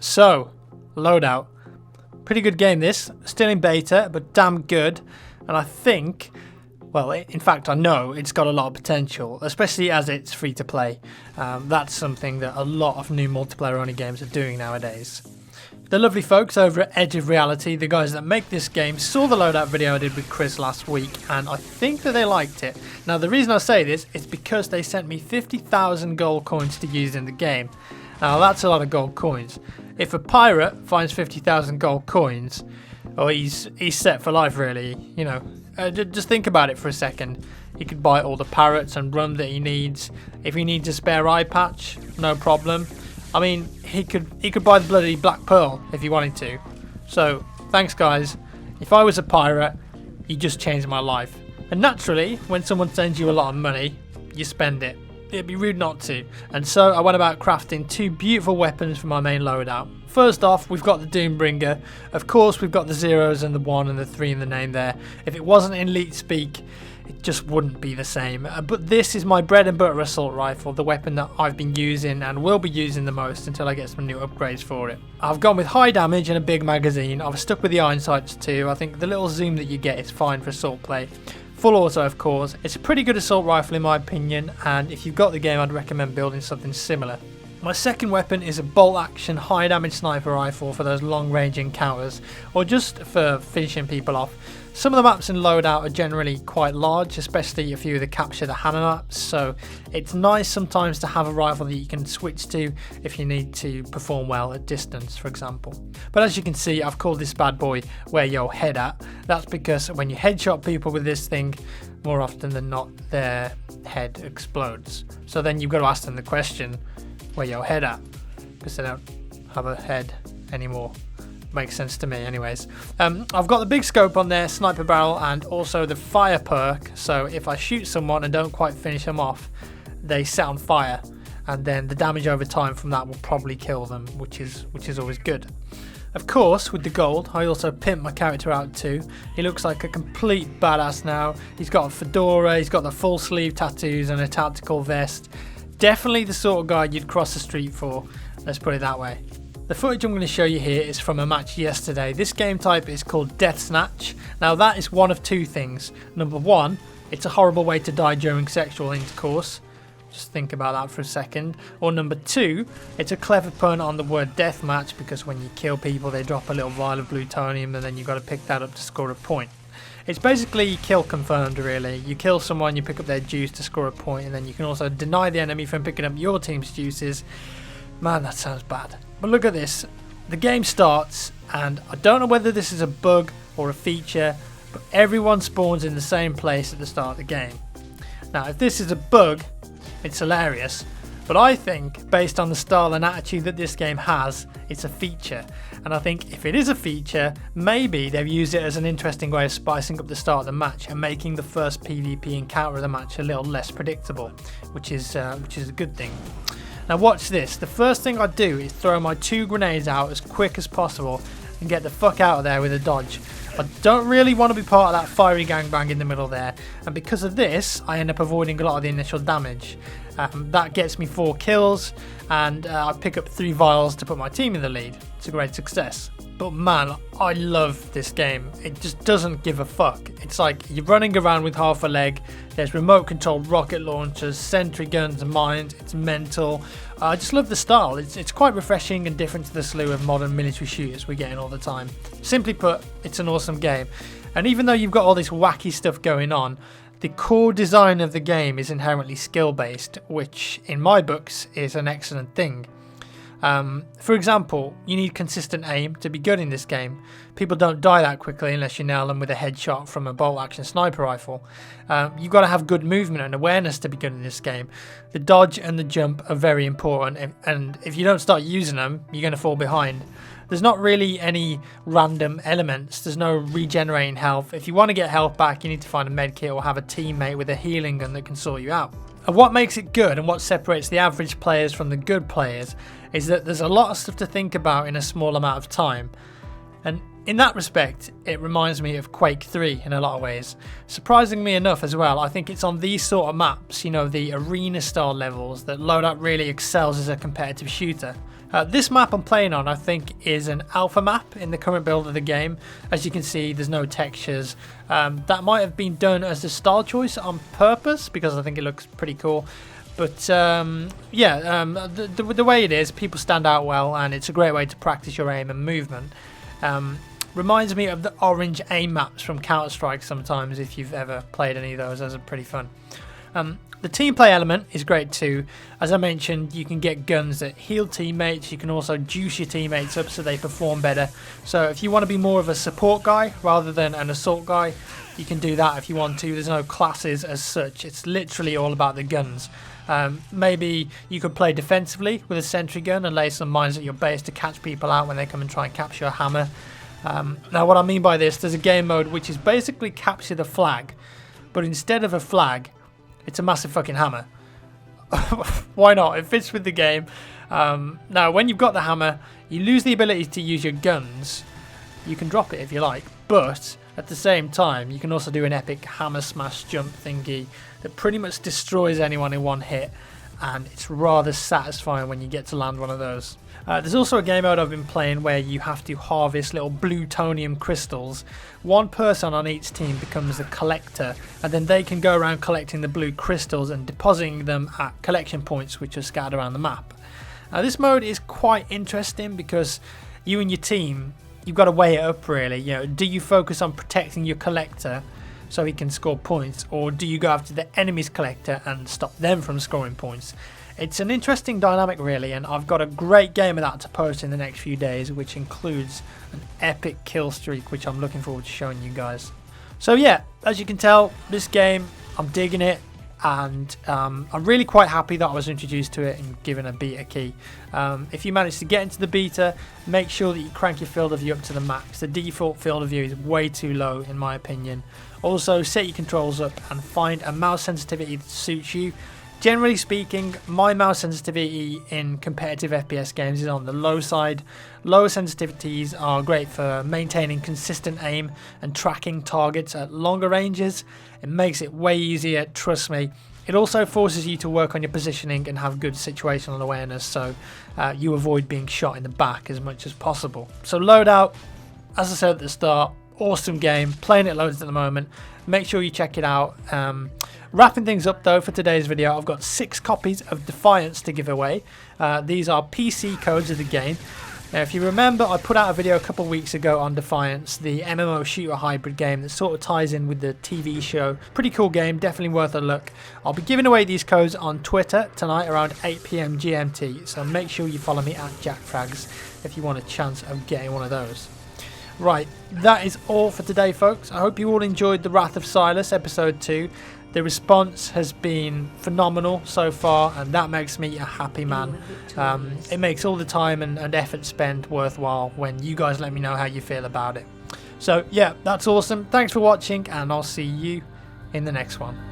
So, Loadout. Pretty good game this. Still in beta, but damn good. And I think, well, in fact I know it's got a lot of potential, especially as it's free to play. That's something that a lot of new multiplayer only games are doing nowadays. The lovely folks over at Edge of Reality, the guys that make this game, saw the Loadout video I did with Chris last week, and I think that they liked it. Now the reason I say this is because they sent me 50,000 gold coins to use in the game. Now that's a lot of gold coins. If a pirate finds 50,000 gold coins, oh, he's set for life really. You know, just think about it for a second. He could buy all the parrots and rum that he needs. If he needs a spare eye patch, no problem. I mean, he could buy the bloody Black Pearl if he wanted to. So, thanks guys. If I was a pirate, you just changed my life. And naturally, when someone sends you a lot of money, you spend it. It'd be rude not to. And so I went about crafting two beautiful weapons for my main loadout. First off, we've got the Doombringer. Of course, we've got the zeros and the 1 and the 3 in the name there. If it wasn't in elite speak, it just wouldn't be the same. But this is my bread and butter assault rifle, the weapon that I've been using and will be using the most until I get some new upgrades for it. I've gone with high damage and a big magazine. I've stuck with the iron sights too. I think the little zoom that you get is fine for assault play. Full auto, of course. It's a pretty good assault rifle in my opinion, and if you've got the game, I'd recommend building something similar. My second weapon is a bolt action high damage sniper rifle for those long range encounters, or just for finishing people off. Some of the maps in Loadout are generally quite large, especially a few of the capture the hammer maps, so it's nice sometimes to have a rifle that you can switch to if you need to perform well at distance, for example. But as you can see, I've called this bad boy Where Your Head At. That's because when you headshot people with this thing, more often than not their head explodes. So then you've got to ask them the question, where your head at? Because they don't have a head anymore. Makes sense to me anyways. I've got the big scope on there, sniper barrel, and also the fire perk, so if I shoot someone and don't quite finish them off, they set on fire, and then the damage over time from that will probably kill them, which is always good. Of course, with the gold, I also pimped my character out too. He looks like a complete badass now. He's got a fedora, he's got the full sleeve tattoos and a tactical vest. Definitely the sort of guy you'd cross the street for, let's put it that way. The footage I'm going to show you here is from a match yesterday. This game type is called Death Snatch. Now that is one of two things. Number one, it's a horrible way to die during sexual intercourse. Just think about that for a second. Or number two, it's a clever pun on the word deathmatch, because when you kill people they drop a little vial of plutonium and then you've got to pick that up to score a point. It's basically kill confirmed really. You kill someone, you pick up their juice to score a point, and then you can also deny the enemy from picking up your team's juices. Man, that sounds bad. But look at this. The game starts, and I don't know whether this is a bug or a feature, but everyone spawns in the same place at the start of the game. Now, if this is a bug, it's hilarious. But I think, based on the style and attitude that this game has, it's a feature. And I think if it is a feature, maybe they've used it as an interesting way of spicing up the start of the match and making the first PvP encounter of the match a little less predictable, which is a good thing. Now watch this. The first thing I do is throw my 2 grenades out as quick as possible and get the fuck out of there with a dodge. I don't really want to be part of that fiery gangbang in the middle there, and because of this I end up avoiding a lot of the initial damage. That gets me 4 kills, and I pick up 3 vials to put my team in the lead. It's a great success. But man, I love this game. It just doesn't give a fuck. It's like you're running around with half a leg, there's remote controlled rocket launchers, sentry guns and mines, it's mental. I just love the style. It's quite refreshing and different to the slew of modern military shooters we get in all the time. Simply put, it's an awesome game. And even though you've got all this wacky stuff going on, the core design of the game is inherently skill based, which in my books is an excellent thing. For example, you need consistent aim to be good in this game. People don't die that quickly unless you nail them with a headshot from a bolt action sniper rifle. You've got to have good movement and awareness to be good in this game. The dodge and the jump are very important, and if you don't start using them, you're going to fall behind. There's not really any random elements. There's no regenerating health. If you want to get health back, you need to find a medkit or have a teammate with a healing gun that can sort you out. And what makes it good and what separates the average players from the good players is that there's a lot of stuff to think about in a small amount of time. And in that respect, it reminds me of Quake 3 in a lot of ways. Surprisingly enough as well, I think it's on these sort of maps, you know, the arena style levels, that Loadout really excels as a competitive shooter. This map I'm playing on, I think, is an alpha map in the current build of the game. As you can see, there's no textures. That might have been done as a style choice on purpose because I think it looks pretty cool. But yeah, the way it is, people stand out well, and it's a great way to practice your aim and movement. Reminds me of the orange aim maps from Counter-Strike sometimes, if you've ever played any of those. Those are pretty fun. The team play element is great too. As I mentioned, you can get guns that heal teammates. You can also juice your teammates up so they perform better. So if you want to be more of a support guy rather than an assault guy, you can do that if you want to. There's no classes as such. It's literally all about the guns. Maybe you could play defensively with a sentry gun and lay some mines at your base to catch people out when they come and try and capture a hammer. Now what I mean by this, there's a game mode which is basically capture the flag, but instead of a flag, it's a massive fucking hammer. Why not? It fits with the game. Now, when you've got the hammer, you lose the ability to use your guns. You can drop it if you like, but at the same time, you can also do an epic hammer smash jump thingy that pretty much destroys anyone in one hit, and it's rather satisfying when you get to land one of those. There's also a game mode I've been playing where you have to harvest little plutonium crystals. One person on each team becomes a collector, and then they can go around collecting the blue crystals and depositing them at collection points which are scattered around the map. Now this mode is quite interesting because you and your team, you've got to weigh it up really. You know, do you focus on protecting your collector so he can score points, or do you go after the enemy's collector and stop them from scoring points? It's an interesting dynamic really, and I've got a great game of that to post in the next few days, which includes an epic kill streak which I'm looking forward to showing you guys. So yeah, as you can tell, this game, I'm digging it, and I'm really quite happy that I was introduced to it and given a beta key. If you manage to get into the beta, make sure that you crank your field of view up to the max. The default field of view is way too low in my opinion. Also, set your controls up and find a mouse sensitivity that suits you. Generally speaking, my mouse sensitivity in competitive FPS games is on the low side. Lower sensitivities are great for maintaining consistent aim and tracking targets at longer ranges. It makes it way easier, trust me. It also forces you to work on your positioning and have good situational awareness, so you avoid being shot in the back as much as possible. So Loadout, as I said at the start, awesome game, playing it loads at the moment. Make sure you check it out. Wrapping things up though for today's video, I've got 6 copies of Defiance to give away. These are PC codes of the game. Now if you remember, I put out a video a couple of weeks ago on Defiance, the MMO shooter hybrid game that sort of ties in with the TV show. Pretty cool game, definitely worth a look. I'll be giving away these codes on Twitter tonight around 8 PM GMT, so make sure you follow me at jackfrags if you want a chance of getting one of those. Right, that is all for today folks. I hope you all enjoyed The Wrath of Silas episode 2. The response has been phenomenal so far, and that makes me a happy man. It makes all the time and effort spent worthwhile when you guys let me know how you feel about it. So yeah, that's awesome. Thanks for watching, and I'll see you in the next one.